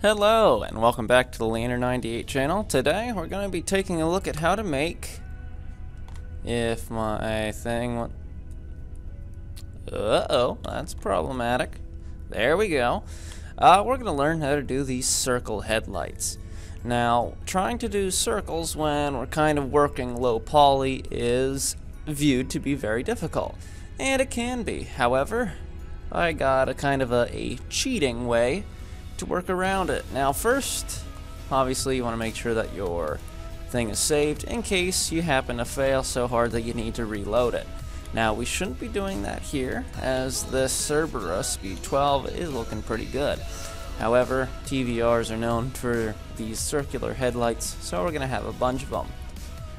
Hello and welcome back to the Lander98 channel. Today we're going to be taking a look at how to make, if my thing, that's problematic. There we go. We're going to learn how to do these circle headlights. Now, trying to do circles when we're kind of working low poly is viewed to be very difficult, and it can be. However, I got a kind of a cheating way to work around it. Now first, obviously you want to make sure that your thing is saved in case you happen to fail so hard that you need to reload it. Now we shouldn't be doing that here, as this Cerberus Speed 12 is looking pretty good. However, TVRs are known for these circular headlights, so we're going to have a bunch of them.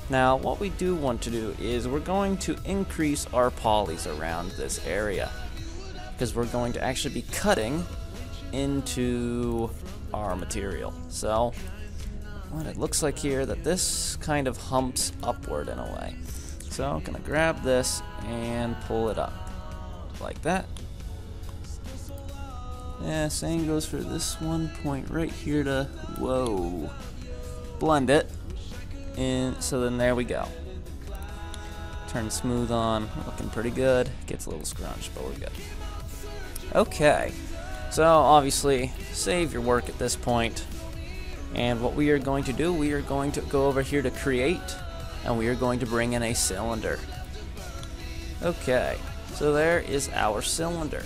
Now what we do want to do is we're going to increase our polys around this area, because we're going to actually be cutting into our material. So what it looks like here, that this kind of humps upward in a way. So I'm gonna grab this and pull it up like that. Yeah, same goes for this one point right here to blend it and so then there we go. Turn smooth on, looking pretty good. Gets a little scrunched, but we're good. Okay, so obviously save your work at this point, and what we are going to do, we are going to go over here to create, and we are going to bring in a cylinder. Okay, so there is our cylinder.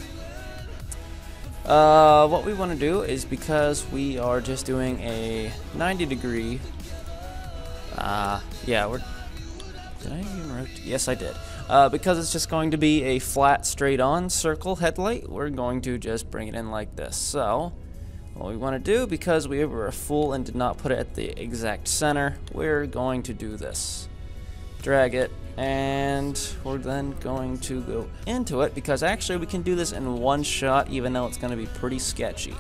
What we want to do is, because we are just doing a 90-degree, did I even rotate? Yes, I did. Because it's just going to be a flat, straight-on circle headlight, we're going to just bring it in like this. So, what we want to do, because we were a fool and did not put it at the exact center, we're going to do this. Drag it, and we're then going to go into it, because actually we can do this in one shot, even though it's going to be pretty sketchy.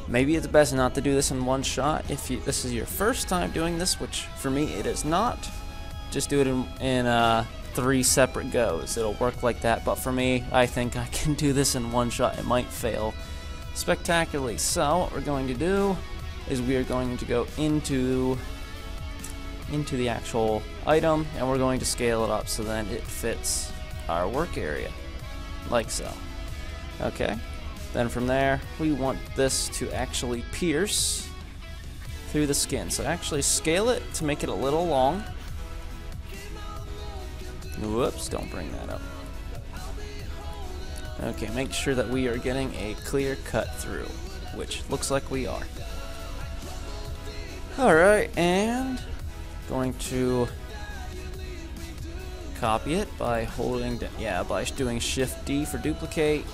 Maybe it's best not to do this in one shot if this is your first time doing this, which for me it is not. Just do it in 3 separate goes. It'll work like that, but for me, I think I can do this in one shot. It might fail spectacularly. So what we're going to do is we are going to go into the actual item, and we're going to scale it up so then it fits our work area, like so. Okay, then from there, we want this to actually pierce through the skin. So actually scale it to make it a little long. Whoops, don't bring that up. Okay, make sure that we are getting a clear cut through, which looks like we are. Alright, and going to copy it by holding, by doing Shift D for duplicate.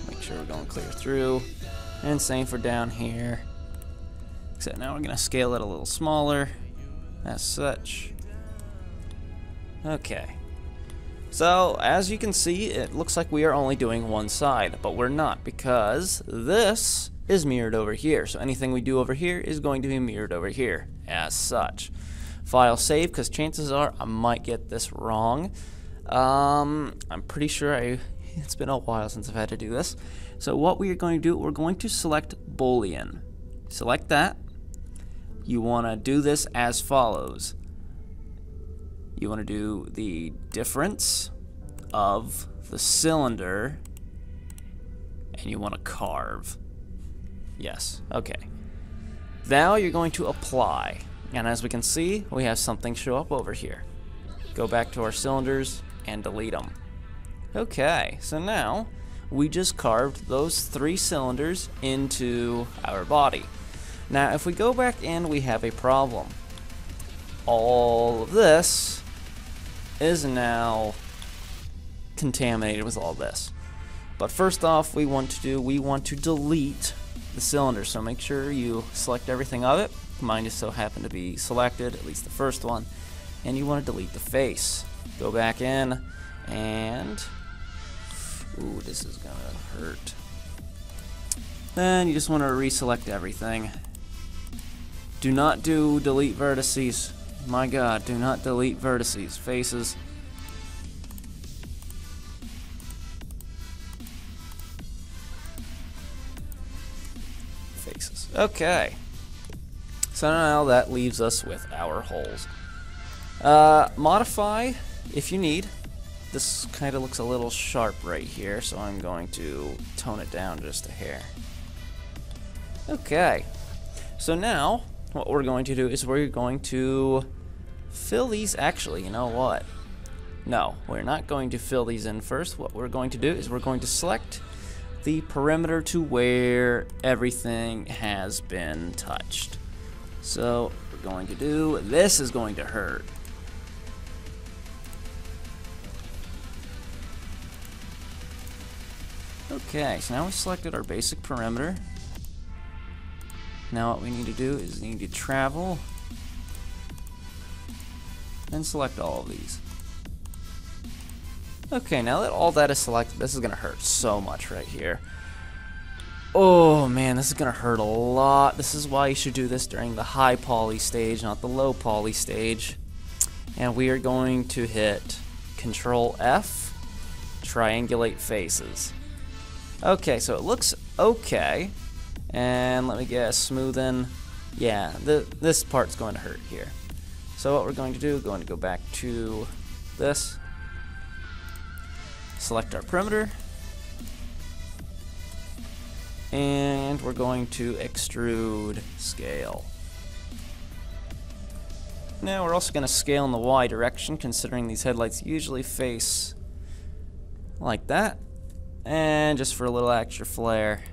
Make sure we're going clear through, and same for down here. Except now we're going to scale it a little smaller, as such. Okay, so as you can see, it looks like we are only doing one side, but we're not, because this is mirrored over here. So anything we do over here is going to be mirrored over here, as such. File save, because chances are I might get this wrong. I'm pretty sure it's been a while since I've had to do this. So what we are going to do, we're going to select Boolean. Select that. You want to do this as follows. You want to do the difference of the cylinder, and you want to carve. Yes, okay. Now you're going to apply, and as we can see, we have something show up over here. Go back to our cylinders and delete them. Okay, so now we just carved those 3 cylinders into our body. Now if we go back in, we have a problem. All of this is now contaminated with all this. But first off, we want to delete the cylinder. So make sure you select everything of it. Mine just so happened to be selected, at least the first one. And you want to delete the face. Go back in and ooh, this is gonna hurt. Then you just want to reselect everything. Do not delete vertices. My god, do not delete vertices. Faces. Okay. So now that leaves us with our holes. Modify if you need. This kind of looks a little sharp right here, so I'm going to tone it down just a hair. Okay. So now, what we're going to do is we're going to fill these. Actually, you know what? No, we're not going to fill these in first. What we're going to do is we're going to select the perimeter to where everything has been touched. So we're going to do, this is going to hurt. Okay, so now we've selected our basic perimeter. Now what we need to do is we need to travel and select all of these. Okay, now that all that is selected, this is going to hurt so much right here. Oh man, this is going to hurt a lot. This is why you should do this during the high poly stage, not the low poly stage. And we are going to hit Control F, triangulate faces. Okay, so it looks okay. And let me guess, smoothen. Yeah, this part's going to hurt here. So what we're going to do, going to go back to this. Select our perimeter. And we're going to extrude scale. Now we're also going to scale in the Y direction, considering these headlights usually face like that. And just for a little extra flair,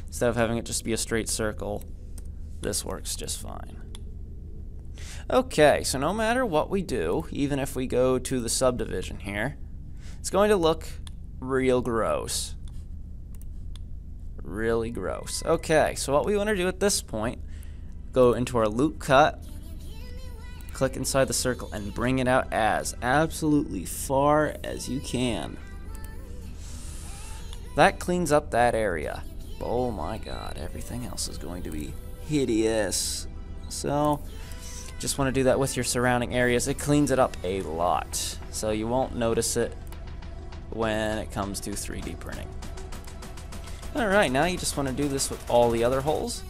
instead of having it just be a straight circle, this works just fine. Okay, so no matter what we do, even if we go to the subdivision here, it's going to look real gross. Really gross. Okay, so what we want to do at this point, go into our loop cut, click inside the circle, and bring it out as absolutely far as you can. That cleans up that area. Oh my god, everything else is going to be hideous. So, just want to do that with your surrounding areas. It cleans it up a lot, so you won't notice it when it comes to 3D printing. Alright, now you just want to do this with all the other holes.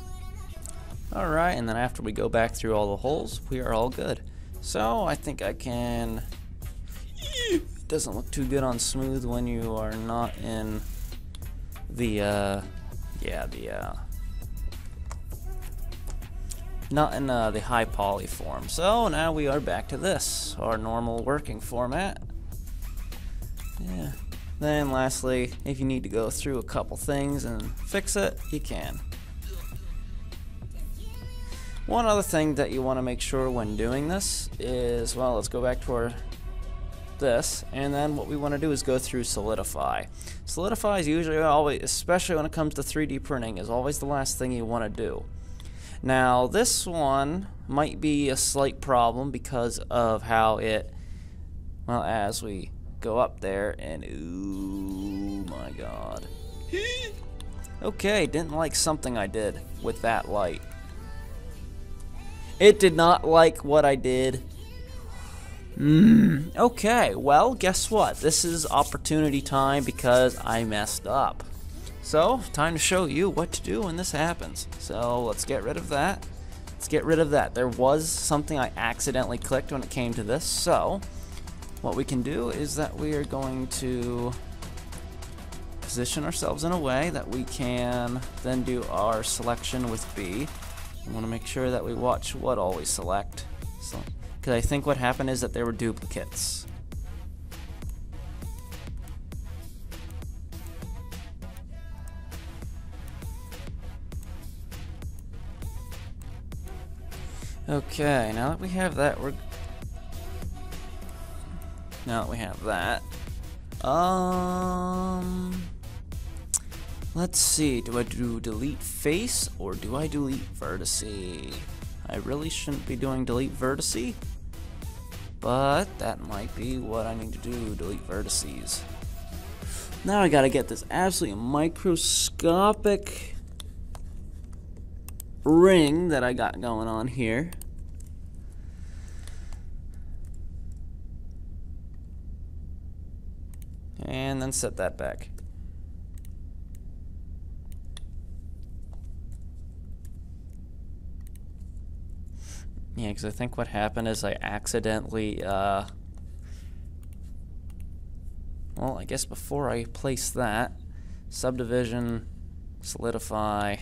Alright, and then after we go back through all the holes, we are all good. So, I think I can... It doesn't look too good on smooth when you are not in the, not in the high poly form. So now we are back to this, our normal working format. Yeah. Then lastly, if you need to go through a couple things and fix it, you can. One other thing that you want to make sure when doing this is, well, let's go back to our this, and then what we want to do is go through Solidify. Solidify is usually always, especially when it comes to 3D printing, is always the last thing you want to do. Now this one might be a slight problem because of how it, well, as we go up there and ooh my god. Okay, didn't like something I did with that light. It did not like what I did. Okay, well, guess what? This is opportunity time because I messed up. So, time to show you what to do when this happens. So, let's get rid of that. Let's get rid of that. There was something I accidentally clicked when it came to this. So, what we can do is that we are going to position ourselves in a way that we can then do our selection with B. We want to make sure that we watch what all we select. So, because I think what happened is that there were duplicates. Okay, now that we have that, let's see, do I do delete face or do I delete vertice? I really shouldn't be doing delete vertice, but that might be what I need to do, delete vertices. Now I gotta get this absolutely microscopic ring that I got going on here. And then set that back. Yeah, because I think what happened is I accidentally, well, I guess before I place that, subdivision, solidify,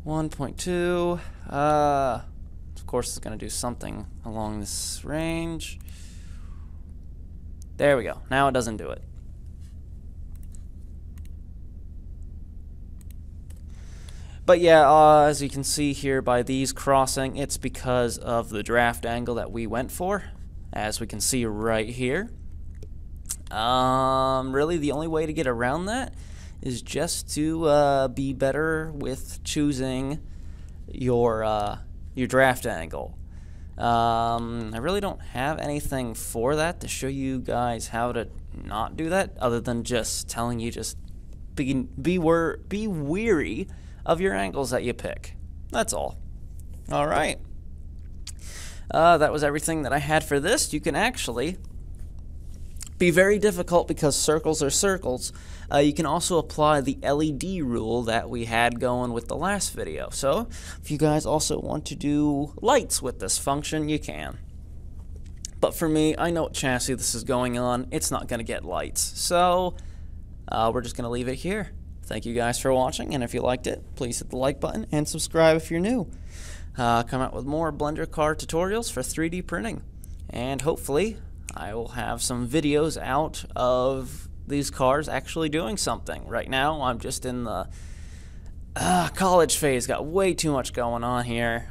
1.2, of course it's going to do something along this range. There we go. Now it doesn't do it. But yeah, as you can see here by these crossing, it's because of the draft angle that we went for, as we can see right here. Really, the only way to get around that is just to be better with choosing your draft angle. I really don't have anything for that to show you guys how to not do that, other than just telling you just be weary of your angles that you pick. That's all. All right. That was everything that I had for this. You can actually be very difficult because circles are circles. You can also apply the LED rule that we had going with the last video. So if you guys also want to do lights with this function, you can. But for me, I know what chassis this is going on. It's not going to get lights. So we're just going to leave it here. Thank you guys for watching, and if you liked it, please hit the like button and subscribe if you're new. Come out with more Blender car tutorials for 3D printing, and hopefully I will have some videos out of these cars actually doing something. Right now I'm just in the college phase, got way too much going on here.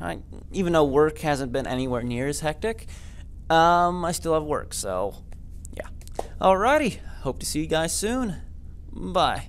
Even though work hasn't been anywhere near as hectic, I still have work, so yeah. Alrighty, hope to see you guys soon. Bye.